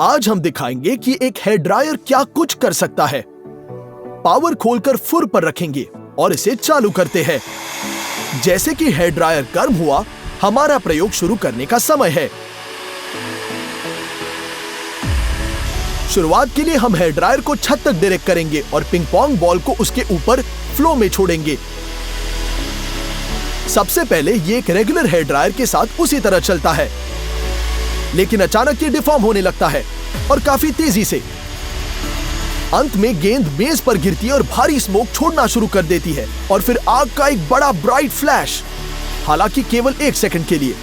आज हम दिखाएंगे कि एक हेयर ड्रायर क्या कुछ कर सकता है। पावर खोलकर फुर पर रखेंगे और इसे चालू करते हैं। जैसे कि हेयर ड्रायर गर्म हुआ, हमारा प्रयोग शुरू करने का समय है। शुरुआत के लिए हम हेयर ड्रायर को छत तक डायरेक्ट करेंगे और पिंग पोंग बॉल को उसके ऊपर फ्लो में छोड़ेंगे। सबसे पहले ये एक रेगुलर हेयर ड्रायर के साथ उसी तरह चलता है, लेकिन अचानक ये डिफॉर्म होने लगता है और काफी तेजी से। अंत में गेंद मेज पर गिरती है और भारी स्मोक छोड़ना शुरू कर देती है और फिर आग का एक बड़ा ब्राइट फ्लैश, हालांकि केवल 1 सेकंड के लिए।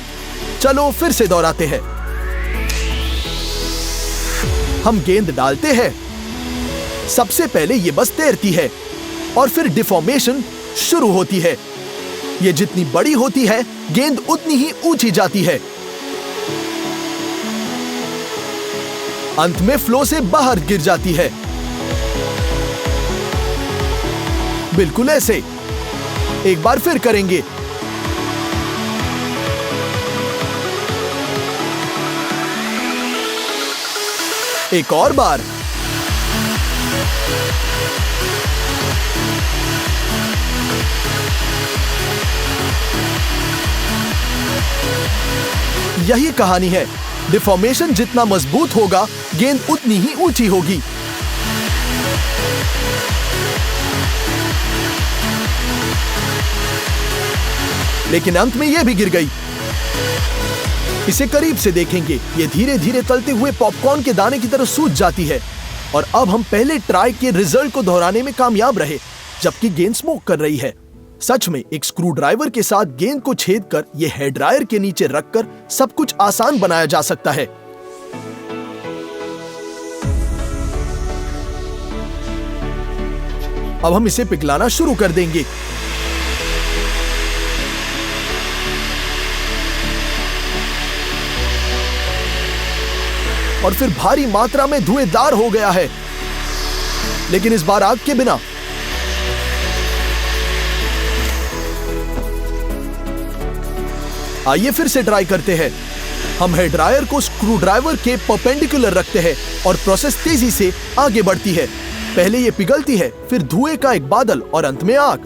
चलो फिर से दोहराते हैं। हम गेंद डालते हैं। सबसे पहले ये बस तैरती है और फिर डिफॉर्मेशन शुरू होती है। ये जितनी बड़ी होती है, गेंद उतनी ही ऊंची जाती है। अंत में फ्लो से बाहर गिर जाती है, बिल्कुल ऐसे। एक बार फिर करेंगे। एक और बार। यही कहानी है। डिफॉर्मेशन जितना मजबूत होगा, गेंद उतनी ही ऊंची होगी। लेकिन अंत में यह भी गिर गई। इसे करीब से देखेंगे। ये धीरे धीरे तलते हुए पॉपकॉर्न के दाने की तरह सूज जाती है। और अब हम पहले ट्राई के रिजल्ट को दोहराने में कामयाब रहे, जबकि गेंद स्मोक कर रही है। सच में एक स्क्रू ड्राइवर के साथ गेंद को छेद कर यह हेयर ड्रायर के नीचे रखकर सब कुछ आसान बनाया जा सकता है। अब हम इसे पिघलाना शुरू कर देंगे। और फिर भारी मात्रा में धुएंधार हो गया है, लेकिन इस बार आग के बिना। आइए फिर से ट्राई करते हैं। हम हेयर ड्रायर को स्क्रू ड्राइवर के परपेंडिकुलर रखते हैं और प्रोसेस तेजी से आगे बढ़ती है। पहले ये पिघलती है, फिर धुएं का एक बादल और अंत में आग,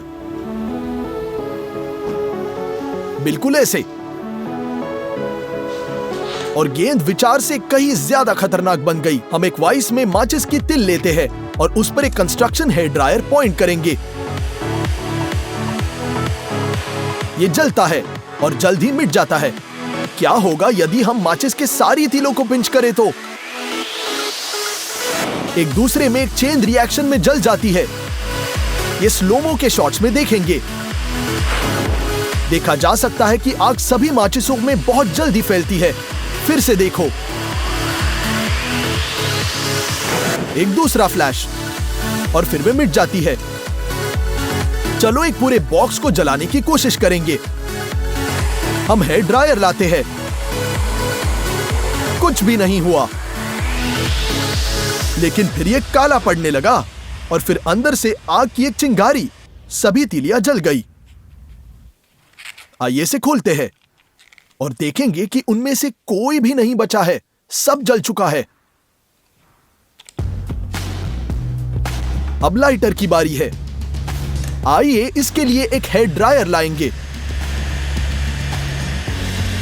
बिल्कुल ऐसे। और गेंद विचार से कहीं ज्यादा खतरनाक बन गई। हम एक वाइस में माचिस की तिल लेते हैं और उस पर एक कंस्ट्रक्शन हेयर ड्रायर पॉइंट करेंगे। ये जलता है और जल्द ही मिट जाता है। क्या होगा यदि हम माचिस के सारी तिलों को पिंच करें तो? एक दूसरे में एक चेन रिएक्शन में जल जाती है। ये स्लोमो के शॉट्स में देखेंगे। देखा जा सकता है कि आग सभी माचिसों में बहुत जल्दी फैलती है। फिर से देखो, एक दूसरा फ्लैश और फिर वे मिट जाती है। चलो एक पूरे बॉक्स को जलाने की कोशिश करेंगे। हम हेयर ड्रायर लाते हैं। कुछ भी नहीं हुआ, लेकिन फिर ये काला पड़ने लगा और फिर अंदर से आग की एक चिंगारी। सभी तीलियां जल गई। आइए इसे खोलते हैं और देखेंगे कि उनमें से कोई भी नहीं बचा है। सब जल चुका है। अब लाइटर की बारी है। आइए इसके लिए एक हेयर ड्रायर लाएंगे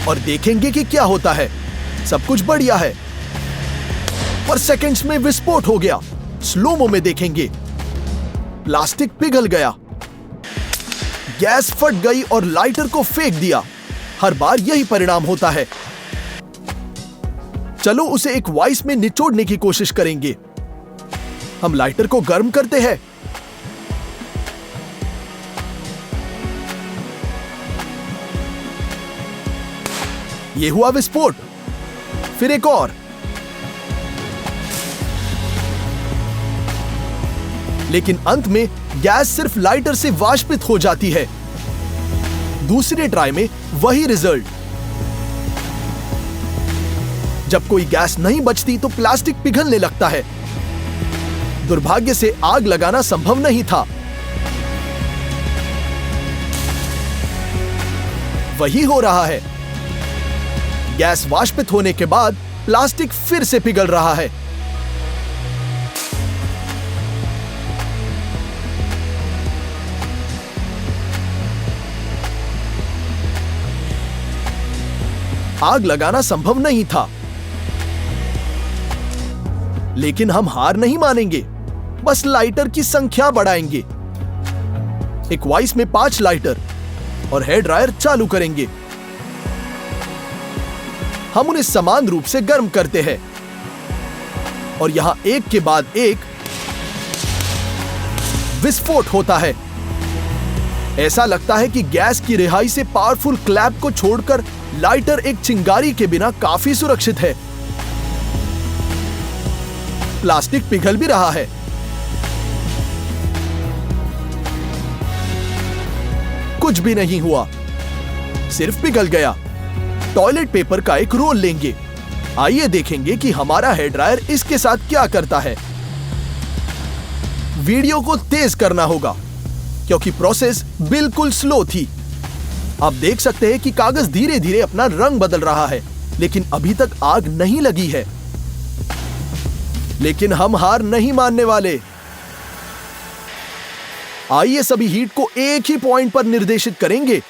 और देखेंगे कि क्या होता है। सब कुछ बढ़िया है और सेकंड्स में विस्फोट हो गया। स्लोमो में देखेंगे। प्लास्टिक पिघल गया, गैस फट गई और लाइटर को फेंक दिया। हर बार यही परिणाम होता है। चलो उसे एक वाइस में निचोड़ने की कोशिश करेंगे। हम लाइटर को गर्म करते हैं। यह हुआ विस्फोट। फिर एक और। लेकिन अंत में गैस सिर्फ लाइटर से वाष्पित हो जाती है। दूसरे ट्राई में वही रिजल्ट। जब कोई गैस नहीं बचती तो प्लास्टिक पिघलने लगता है। दुर्भाग्य से आग लगाना संभव नहीं था। वही हो रहा है। गैस वाष्पित होने के बाद प्लास्टिक फिर से पिघल रहा है। आग लगाना संभव नहीं था, लेकिन हम हार नहीं मानेंगे, बस लाइटर की संख्या बढ़ाएंगे। एक वाइस में 5 लाइटर और हेयर ड्रायर चालू करेंगे। हम उन्हें समान रूप से गर्म करते हैं और यहां एक के बाद एक विस्फोट होता है। ऐसा लगता है कि गैस की रिहाई से पावरफुल क्लैप को छोड़कर लाइटर एक चिंगारी के बिना काफी सुरक्षित है। प्लास्टिक पिघल भी रहा है। कुछ भी नहीं हुआ, सिर्फ पिघल गया। टॉयलेट पेपर का एक रोल लेंगे। आइए देखेंगे कि हमारा हेयर ड्रायर इसके साथ क्या करता है। वीडियो को तेज करना होगा क्योंकि प्रोसेस बिल्कुल स्लो थी। आप देख सकते हैं कि कागज धीरे धीरे अपना रंग बदल रहा है, लेकिन अभी तक आग नहीं लगी है। लेकिन हम हार नहीं मानने वाले। आइए सभी हीट को एक ही पॉइंट पर निर्देशित करेंगे।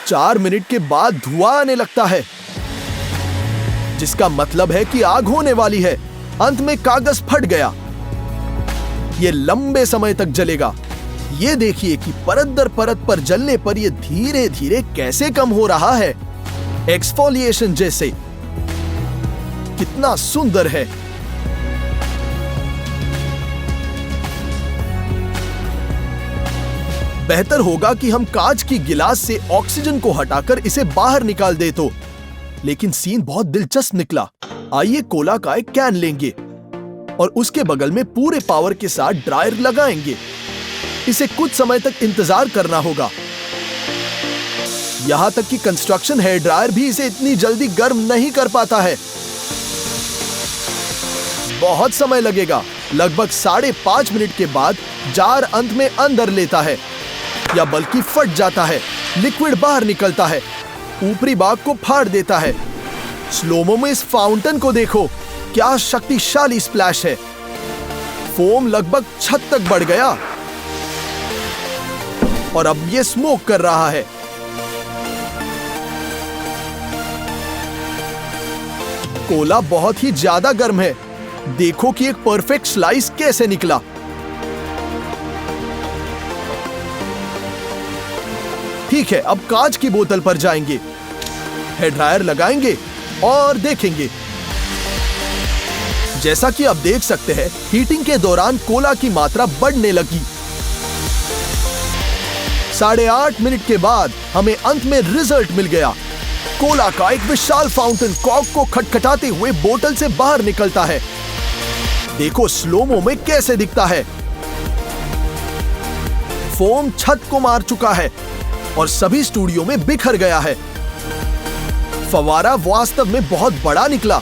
4 मिनट के बाद धुआं आने लगता है, जिसका मतलब है कि आग होने वाली है। अंत में कागज फट गया। यह लंबे समय तक जलेगा। ये देखिए कि परत दर परत पर जलने पर यह धीरे धीरे कैसे कम हो रहा है, एक्सफोलिएशन जैसे। कितना सुंदर है। बेहतर होगा कि हम कांच की गिलास से ऑक्सीजन को हटाकर इसे बाहर निकाल दे तो, लेकिन सीन बहुत दिलचस्प निकला। आइए कोला का एक कैन लेंगे और उसके बगल में पूरे पावर के साथ ड्रायर लगाएंगे। इसे कुछ समय तक इंतजार करना होगा। यहां तक कि कंस्ट्रक्शन हेयर ड्रायर भी इसे इतनी जल्दी गर्म नहीं कर पाता है। बहुत समय लगेगा। लगभग 5.5 मिनट के बाद जार अंत में अंदर लेता है, या बल्कि फट जाता है। लिक्विड बाहर निकलता है, ऊपरी भाग को फाड़ देता है। स्लोमो में इस फाउंटेन को देखो, क्या शक्तिशाली स्प्लैश है। फोम लगभग छत तक बढ़ गया और अब ये स्मोक कर रहा है। कोला बहुत ही ज्यादा गर्म है। देखो कि एक परफेक्ट स्लाइस कैसे निकला। ठीक है, अब कांच की बोतल पर जाएंगे, हेयर ड्रायर लगाएंगे और देखेंगे। जैसा कि आप देख सकते हैं, हीटिंग के दौरान कोला की मात्रा बढ़ने लगी। 8.5 मिनट के बाद हमें अंत में रिजल्ट मिल गया। कोला का एक विशाल फाउंटेन कॉर्क को खटखटाते हुए बोतल से बाहर निकलता है। देखो स्लोमो में कैसे दिखता है। फोम छत को मार चुका है और सभी स्टूडियो में बिखर गया है। फवारा वास्तव में बहुत बड़ा निकला,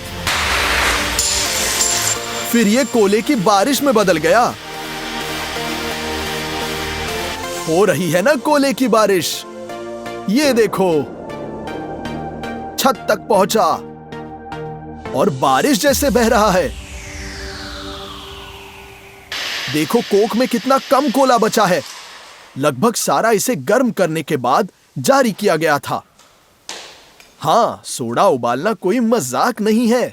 फिर यह कोले की बारिश में बदल गया। हो रही है ना कोले की बारिश। ये देखो, छत तक पहुंचा और बारिश जैसे बह रहा है। देखो कोक में कितना कम कोला बचा है। लगभग सारा इसे गर्म करने के बाद जारी किया गया था। हाँ, सोडा उबालना कोई मजाक नहीं है।